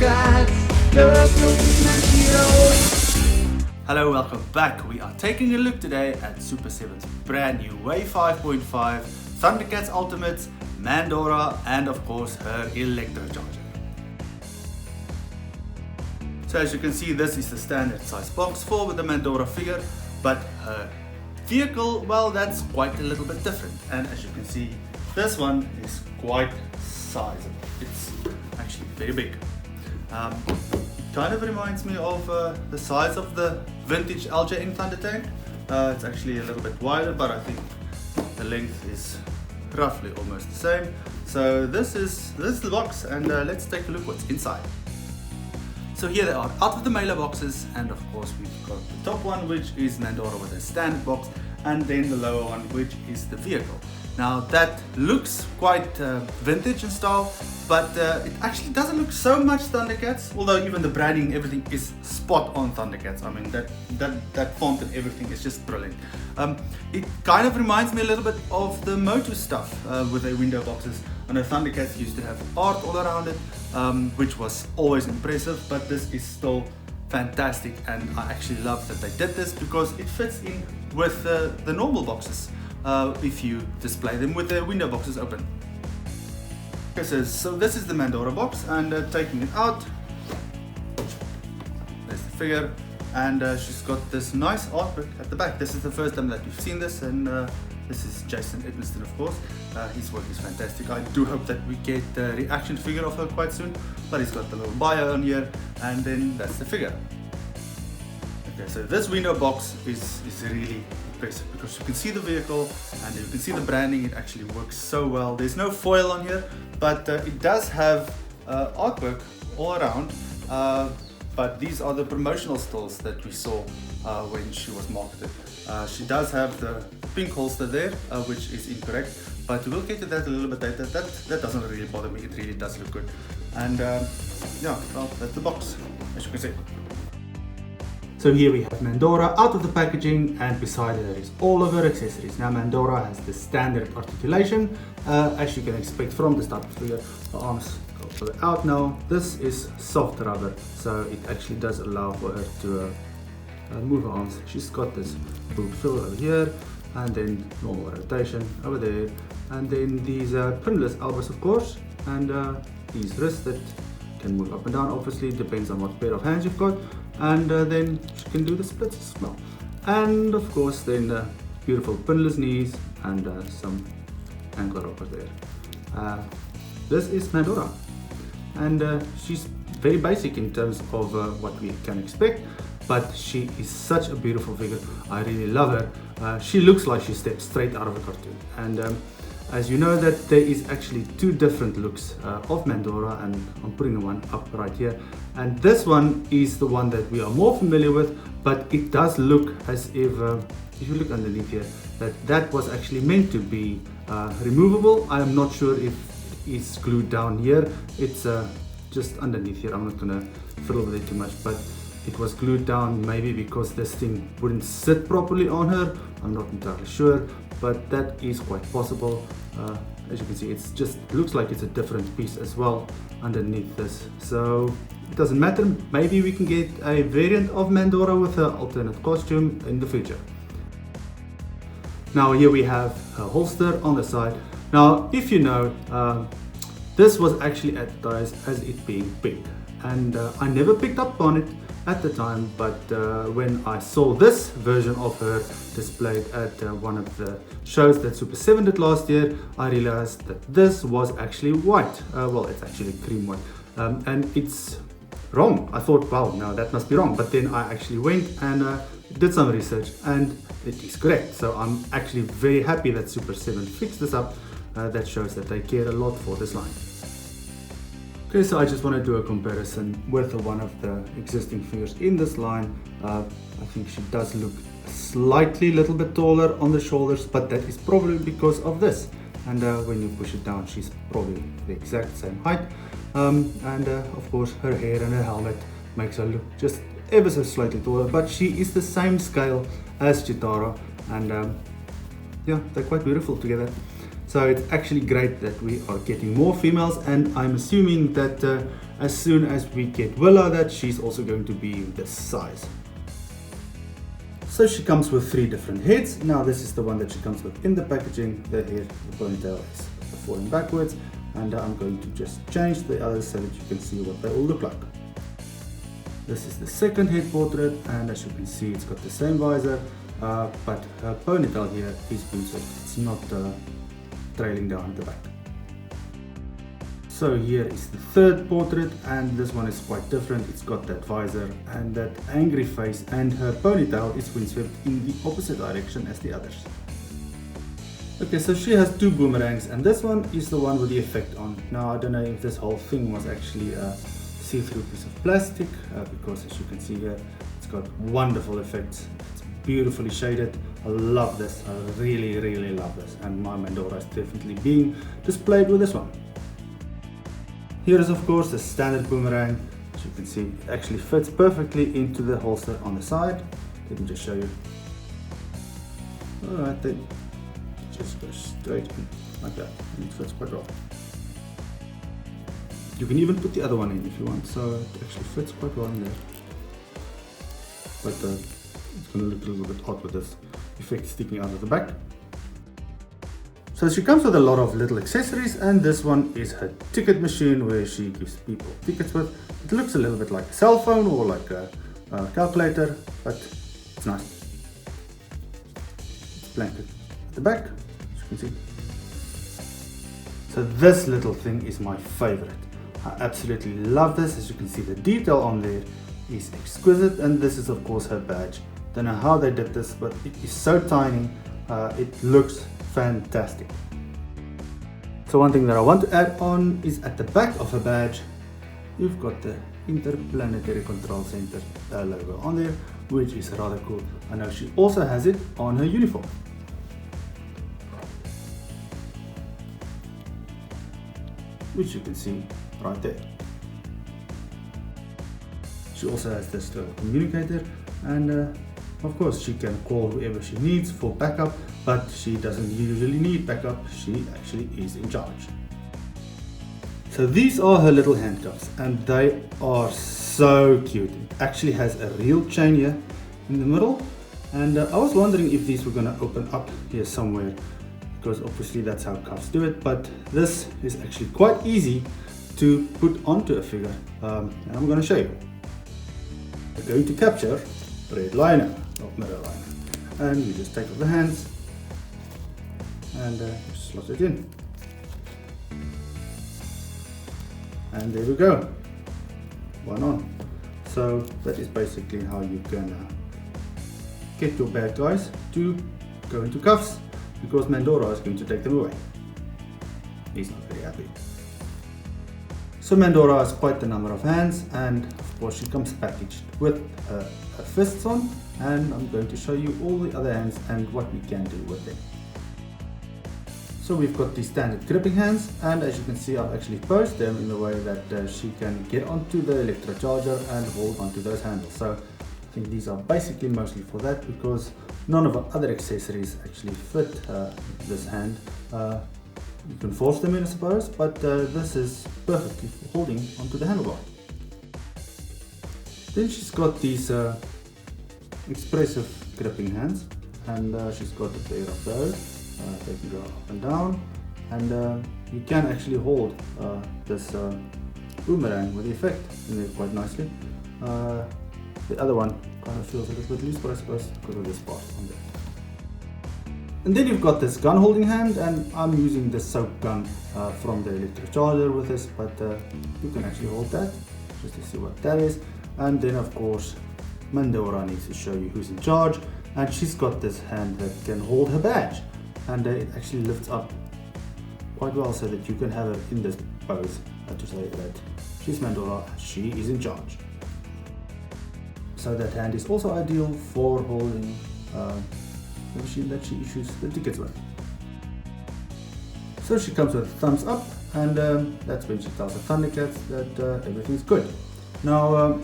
ThunderCats, the ultimate heroes. Hello, welcome back. We are taking a look today at Super 7's brand new Wave 5.5 ThunderCats Ultimates, Mandora, and of course her Electro-Charger. So as you can see, this is the standard size box for the Mandora figure, but her vehicle, well, that's quite a little bit different. And as you can see, this one is quite sizable. It's actually very big. Kind of reminds me of the size of the vintage LJN Thunder tank. It's actually a little bit wider, but I think the length is roughly almost the same. So this is the box, and let's take a look what's inside. So here they are out of the mailer boxes, and of course we've got the top one, which is Mandora with a standard box, and then the lower one, which is the vehicle. Now that looks quite vintage in style, but it actually doesn't look so much ThunderCats, although even the branding, everything is spot on ThunderCats. I mean that font and everything is just brilliant. It kind of reminds me a little bit of the Motu stuff with their window boxes. I know ThunderCats used to have art all around it, which was always impressive, but this is still fantastic, and I actually love that they did this because it fits in with the normal boxes if you display them with the window boxes open. Okay, so this is the Mandora box, and taking it out, there's the figure, and she's got this nice artwork at the back. This is the first time that we've seen this, and this is Jason Edmiston, of course. His work is fantastic. I do hope that we get a reaction figure of her quite soon, but he's got the little bio on here, and then that's the figure. Okay, so this window box is really impressive because you can see the vehicle and you can see the branding. It actually works so well. There's no foil on here, but it does have artwork all around. But these are the promotional stills that we saw when she was marketed. She does have the pink holster there, which is incorrect, but we'll get to that a little bit later. That doesn't really bother me. It really does look good. And yeah, well, that's the box, as you can see. So here we have Mandora out of the packaging, and beside her is all of her accessories. Now Mandora has the standard articulation, as you can expect from this type of figure. The arms go further out now. This is soft rubber, so it actually does allow for her to move her arms. She's got this boob fill over here, and then normal rotation over there, and then these pinless elbows, of course, and these wrists that can move up and down. Obviously it depends on what pair of hands you've got, and then she can do the splits as well. And of course then beautiful pinless knees and some ankle rockers there. This is Mandora, and she's very basic in terms of what we can expect, but she is such a beautiful figure. I really love her. She looks like she stepped straight out of a cartoon, and as you know that there is actually two different looks of Mandora, and I'm putting the one up right here, and this one is the one that we are more familiar with, but it does look as if you look underneath here, that was actually meant to be removable. I am not sure if it's glued down here. It's just underneath here. I'm not gonna fiddle with it too much, but it was glued down maybe because this thing wouldn't sit properly on her. I'm not entirely sure, but that is quite possible. As you can see, it's just looks like it's a different piece as well underneath this, so it doesn't matter. Maybe we can get a variant of Mandora with an alternate costume in the future. Now here we have her holster on the side. Now if you know, this was actually advertised as it being pink, and I never picked up on it at the time, but when I saw this version of her displayed at one of the shows that Super 7 did last year, I realized that this was actually white. Well, it's actually cream white, and it's wrong. I thought, wow, now that must be wrong, but then I actually went and did some research, and it is correct. So I'm actually very happy that Super 7 fixed this up. That shows that they care a lot for this line. Okay, so I just want to do a comparison with one of the existing figures in this line. I think she does look slightly little bit taller on the shoulders, but that is probably because of this. And when you push it down, she's probably the exact same height. And of course her hair and her helmet makes her look just ever so slightly taller, but she is the same scale as Chitara, and yeah, they're quite beautiful together. So it's actually great that we are getting more females, and I'm assuming that as soon as we get Willow that she's also going to be this size. So she comes with 3 different heads. Now this is the one that she comes with in the packaging. The head, the ponytail is falling backwards, and I'm going to just change the others so that you can see what they all look like. This is the second head portrait, and as you can see it's got the same visor, but her ponytail here is boosted. It's not trailing down at the back. So here is the third portrait, and this one is quite different. It's got that visor and that angry face, and her ponytail is windswept in the opposite direction as the others. Okay, so she has 2 boomerangs, and this one is the one with the effect on. Now I don't know if this whole thing was actually a see-through piece of plastic, because as you can see here, it's got wonderful effects. It's beautifully shaded. I love this. I really love this, and my Mandora is definitely being displayed with this one. Here is of course the standard boomerang. As you can see, it actually fits perfectly into the holster on the side. Let me just show you. Alright then, just go straight in like that, and it fits quite well. You can even put the other one in if you want, so it actually fits quite well in there. But it's going to look a little bit odd with this effect sticking out of the back. So she comes with a lot of little accessories, and this one is her ticket machine where she gives people tickets with. It looks a little bit like a cell phone or like a calculator, but it's nice. It's blanket at the back, as you can see. So this little thing is my favorite. I absolutely love this. As you can see, the detail on there is exquisite, and this is of course her badge. Don't know how they did this, but it is so tiny. It looks fantastic. So one thing that I want to add on is at the back of her badge, you've got the Interplanetary Control Center logo on there, which is rather cool. I know she also has it on her uniform. Which you can see right there. She also has this communicator, and of course she can call whoever she needs for backup, but she doesn't usually need backup. She actually is in charge. So these are her little handcuffs, and they are so cute. It actually has a real chain here in the middle, and I was wondering if these were going to open up here somewhere, because obviously that's how cuffs do it, but this is actually quite easy to put onto a figure, and I'm going to show you. We're going to capture red liner, not mirror liner, and you just take off the hands and slot it in, and there we go, one on. So that is basically how you can get your bad guys to go into cuffs, because Mandora is going to take them away. He's not very happy. So Mandora has quite the number of hands, and of course she comes packaged with her fists on, and I'm going to show you all the other hands and what we can do with them. So we've got the standard gripping hands, and as you can see I've actually posed them in the way that she can get onto the Electro-Charger and hold onto those handles. So I think these are basically mostly for that, because none of our other accessories actually fit this hand. You can force them in, I suppose, but this is perfectly for holding onto the handlebar. Then she's got these expressive gripping hands, and she's got a pair of those. They can go up and down, and you can actually hold this boomerang with the effect in there quite nicely. The other one kind of feels a little bit loose, but I suppose because of this part on there. And then you've got this gun holding hand, and I'm using the soap gun from the Electro-Charger with this, but you can actually hold that just to see what that is. And then of course Mandora needs to show you who's in charge, and she's got this hand that can hold her badge, and it actually lifts up quite well so that you can have her in this pose to say that she's Mandora, she is in charge. So that hand is also ideal for holding the machine that she issues the tickets with. So she comes with a thumbs up, and that's when she tells the ThunderCats that everything's good. Now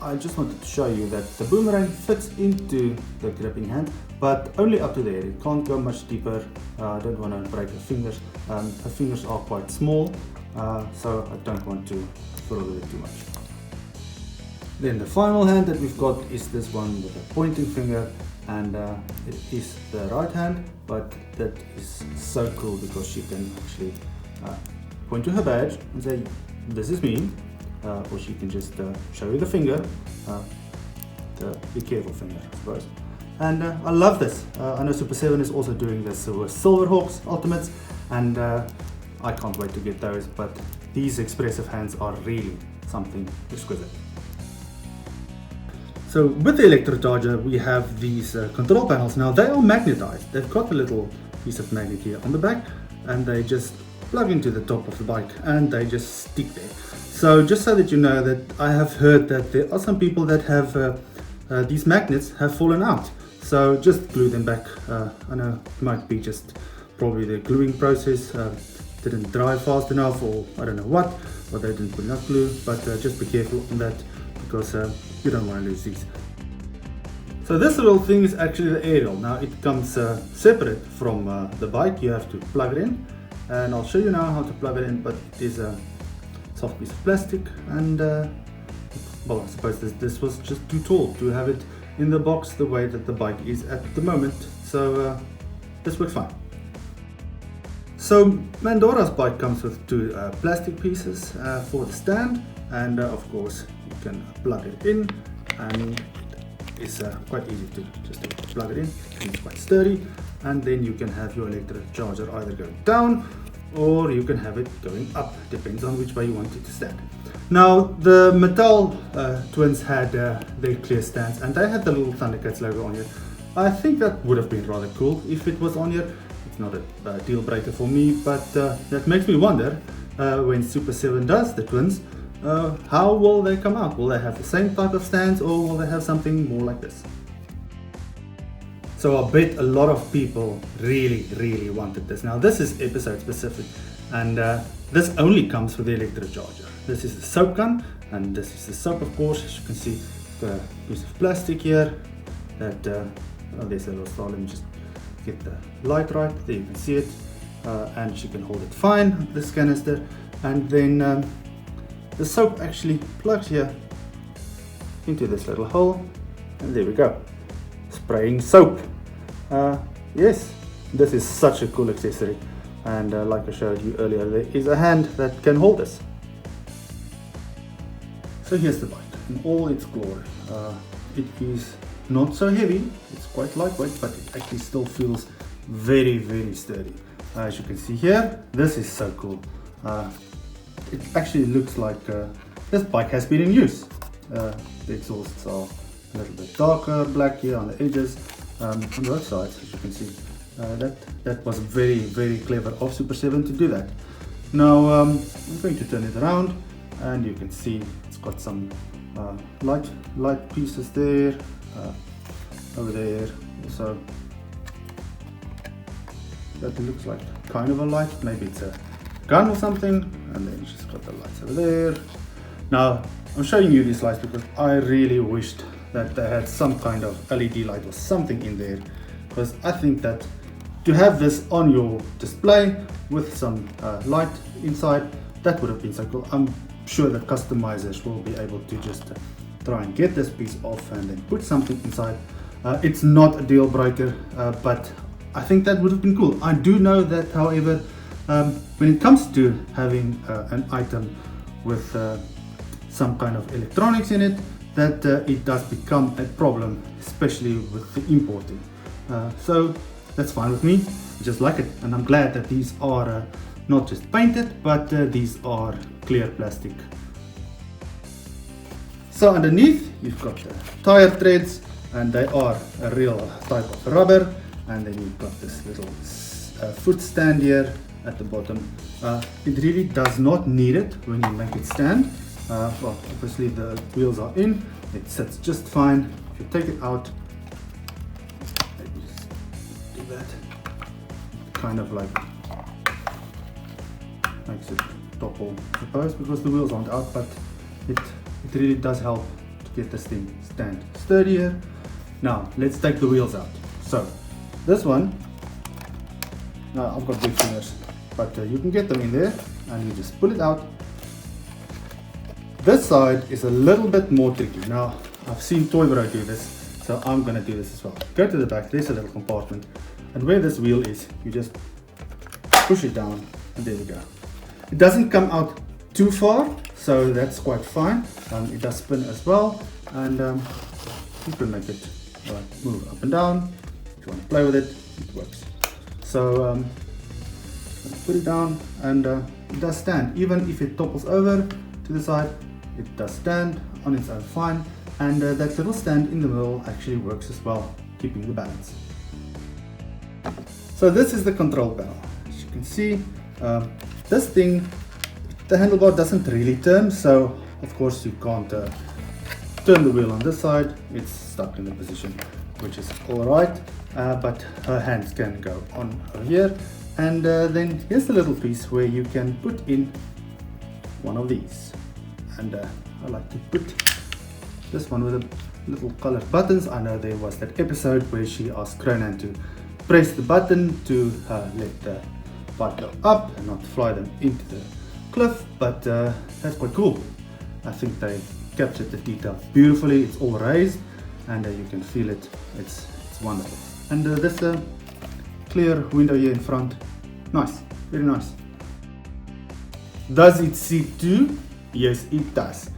I just wanted to show you that the boomerang fits into the gripping hand, but only up to there. It can't go much deeper. I don't want to break her fingers. Her fingers are quite small, so I don't want to fiddle with it too much. Then the final hand that we've got is this one with a pointing finger, and it is the right hand, but that is so cool because she can actually point to her badge and say, "This is me," or she can just show you the finger, the be careful finger, I suppose. And I love this. I know Super 7 is also doing this with Silverhawks Ultimates, and I can't wait to get those, but these expressive hands are really something exquisite. So with the Electro-Charger we have these control panels. Now they are magnetized. They've got a little piece of magnet here on the back, and they just plug into the top of the bike and they just stick there. So just so that you know, that I have heard that there are some people that have these magnets have fallen out. So just glue them back. I know it might be just probably the gluing process didn't dry fast enough, or I don't know what, or they didn't put enough glue, but just be careful on that, because you don't want to lose these. So this little thing is actually the aerial. Now it comes separate from the bike. You have to plug it in, and I'll show you now how to plug it in, but it is a soft piece of plastic, and well, I suppose this was just too tall to have it in the box the way that the bike is at the moment, so this works fine. So Mandora's bike comes with two plastic pieces for the stand, and of course you can plug it in, and it's quite easy to just plug it in. It's quite sturdy, and then you can have your Electro-Charger either going down or you can have it going up, depends on which way you want it to stand. Now the Mattel twins had their clear stands, and they had the little ThunderCats logo on here. I think that would have been rather cool if it was on here. It's not a deal breaker for me, but that makes me wonder when Super 7 does the twins, how will they come out? Will they have the same type of stands, or will they have something more like this? So I bet a lot of people really wanted this. Now this is episode specific, and this only comes with the Electro-Charger. This is the soap gun, and this is the soap, of course. As you can see, the piece of plastic here that oh, there's a little star. Let me just get the light right. There you can see it, and she can hold it fine, this canister. And then the soap actually plugs here into this little hole, and there we go, spraying soap. Yes, this is such a cool accessory, and like I showed you earlier, there is a hand that can hold this. So here's the bike in all its glory. It is not so heavy, it's quite lightweight, but it actually still feels very sturdy. As you can see here, this is so cool. It actually looks like this bike has been in use. The exhausts are a little bit darker, black here on the edges, on both sides, as you can see. That was very clever of Super 7 to do that. Now I'm going to turn it around, and you can see it's got some light pieces there, over there also. That looks like kind of a light, maybe it's a gun or something, and then she's got the lights over there. Now I'm showing you these lights because I really wished that they had some kind of LED light or something in there, because I think that to have this on your display with some light inside, that would have been so cool. I'm sure that customizers will be able to just try and get this piece off and then put something inside. It's not a deal breaker, but I think that would have been cool. I do know that, however, when it comes to having an item with some kind of electronics in it, that it does become a problem, especially with the importing. So that's fine with me, I just like it, and I'm glad that these are not just painted, but these are clear plastic. So underneath you've got the tire treads, and they are a real type of rubber, and then you've got this little foot stand here at the bottom. It really does not need it when you make it stand. Well, obviously the wheels are in, it sits just fine. If you take it out, let me just do that, kind of like makes it topple, I suppose, because the wheels aren't out, but it really does help to get this thing stand sturdier. Now let's take the wheels out. So this one, now I've got big fingers, but you can get them in there, and you just pull it out. This side is a little bit more tricky. Now, I've seen Toy Bro do this, so I'm gonna do this as well. Go to the back, there's a little compartment, and where this wheel is, you just push it down, and there we go. It doesn't come out too far, so that's quite fine. It does spin as well, and you can make it move up and down. If you want to play with it, it works. So put it down, and it does stand. Even if it topples over to the side, it does stand on its own fine, and that little stand in the middle actually works as well, keeping the balance. So this is the control panel. As you can see, this thing, the handlebar doesn't really turn, so of course you can't turn the wheel on this side. It's stuck in the position, which is alright, but her hands can go on over here, and then here's the little piece where you can put in one of these, and I like to put this one with the little colored buttons. I know there was that episode where she asked Cronan to press the button to let the bike go up and not fly them into the cliff, but that's quite cool. I think they captured the detail beautifully. It's all raised, and you can feel it. It's wonderful. And this clear window here in front, nice, very nice. Does it seat two? Yes, it does.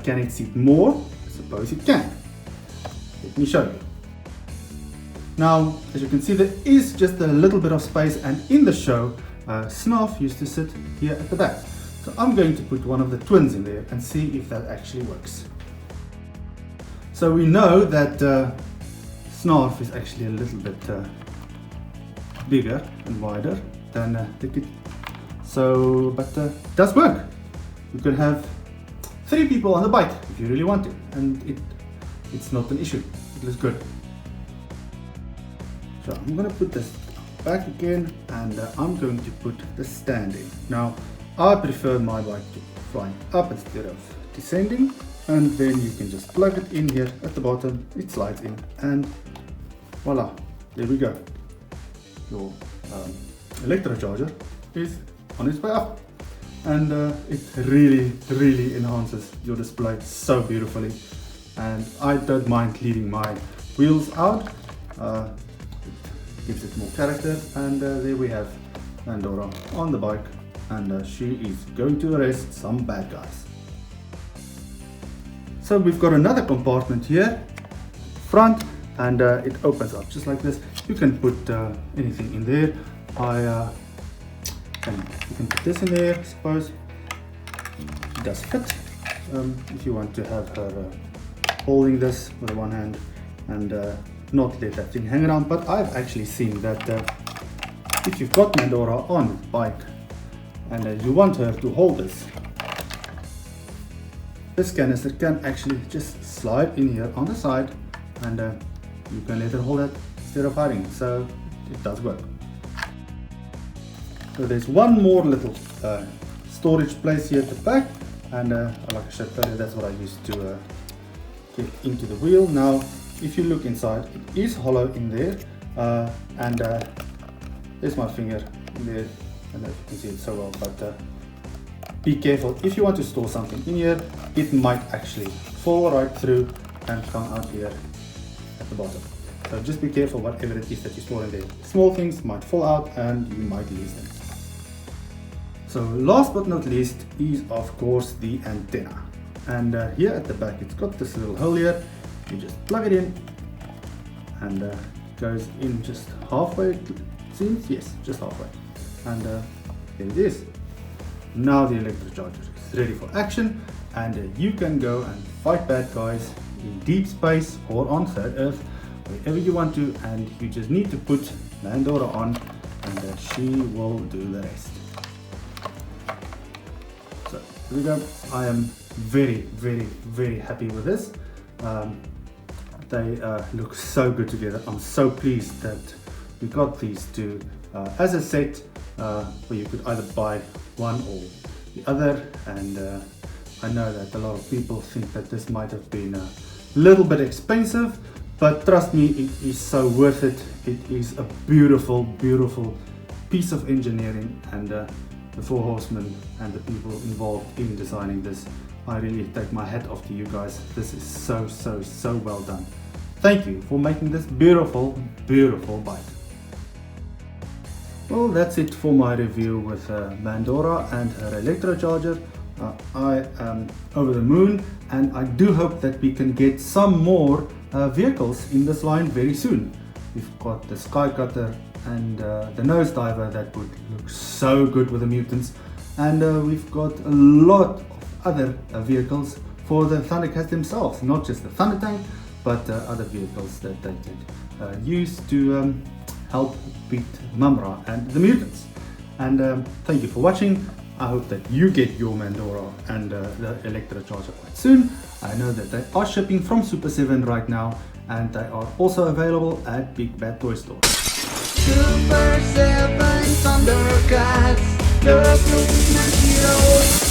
Can it seat more? I suppose it can. Let me show you. Now, as you can see, there is just a little bit of space, and in the show, Snarf used to sit here at the back. So I'm going to put one of the twins in there and see if that actually works. So we know that Snarf is actually a little bit bigger and wider than the kid. So, but it does work. You can have 3 people on the bike if you really want to, and it's not an issue. It looks good. So I'm going to put this back again, and I'm going to put the stand in. Now, I prefer my bike to fly up instead of descending, and then you can just plug it in here at the bottom. It slides in, and voila, there we go. Your Electro-Charger is on its way up, and it really enhances your display so beautifully. And I don't mind leaving my wheels out. It gives it more character, and there we have Mandora on the bike, and she is going to arrest some bad guys. So we've got another compartment here front, and it opens up just like this. You can put anything in there. You can put this in there, I suppose. It does fit. If you want to have her holding this with one hand and not let that thing hang around. But I've actually seen that if you've got Mandora on the bike and you want her to hold this canister can actually just slide in here on the side, and you can let her hold it instead of hiding it. So it does work. So there's one more little storage place here at the back, and like I said earlier, that's what I used to get into the wheel. Now if you look inside, it is hollow in there, and there's my finger in there. I don't know if you can see it so well, but be careful. If you want to store something in here, it might actually fall right through and come out here at the bottom. So just be careful whatever it is that you store in there. Small things might fall out and you might lose them. So last but not least is of course the antenna. And here at the back, it's got this little hole here. You just plug it in, and it goes in just halfway, it seems. Yes, just halfway. And there it is. Now the Electro-Charger is ready for action, and you can go and fight bad guys in deep space or on third Earth, wherever you want to, and you just need to put Mandora on, and she will do the rest. So here we go. I am very happy with this. They look so good together. I'm so pleased that we got these two as a set, where you could either buy one or the other, and I know that a lot of people think that this might have been a little bit expensive, but trust me, it is so worth it. It is a beautiful piece of engineering, and the four horsemen and the people involved in designing this. I really take my hat off to you guys. This is so well done. Thank you for making this beautiful bike. Well, that's it for my review with Mandora and her Electro-Charger. I am over the moon, and I do hope that we can get some more vehicles in this line very soon. We've got the Skycutter and the Nosediver that would look so good with the mutants, and we've got a lot of other vehicles for the ThunderCats themselves, not just the Thunder Tank, but other vehicles that they could use to help beat Mumra and the mutants. And thank you for watching. I hope that you get your Mandora and the Electro-Charger quite soon. I know that they are shipping from Super 7 right now, and they are also available at Big Bad Toy Store. Super 7 ThunderCats, the ultimate heroes.